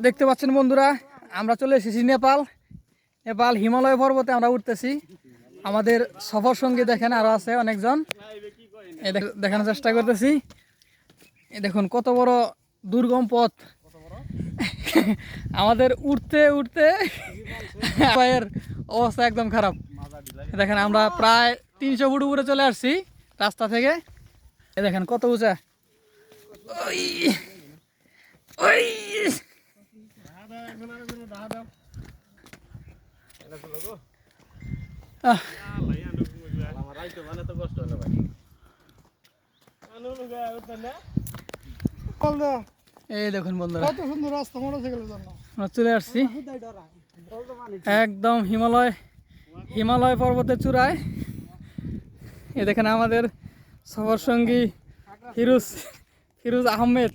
দেখতে পাচ্ছেন বন্ধুরা, আমরা চলে এসেছি নেপাল। নেপাল হিমালয় পর্বতে আমরা উঠতেছি। আমাদের সফর সঙ্গী দেখেন আরো আছে অনেকজন, দেখানোর চেষ্টা করতেছি। দেখুন কত বড় দুর্গম পথ। আমাদের উঠতে উঠতে পায়ের অবস্থা একদম খারাপ। দেখেন আমরা প্রায় 300 ফুট উপরে চলে আসছি রাস্তা থেকে। দেখেন কত উঁচা। ওই ওই এই দেখুন বন্ধুরা, কত সুন্দর রাস্তা মোটরসাইকেলের জন্য। আমরা চলে আসছি একদম হিমালয় পর্বতের চূড়ায়। এই দেখেন আমাদের সফর সঙ্গী ফিরোজ আহমেদ।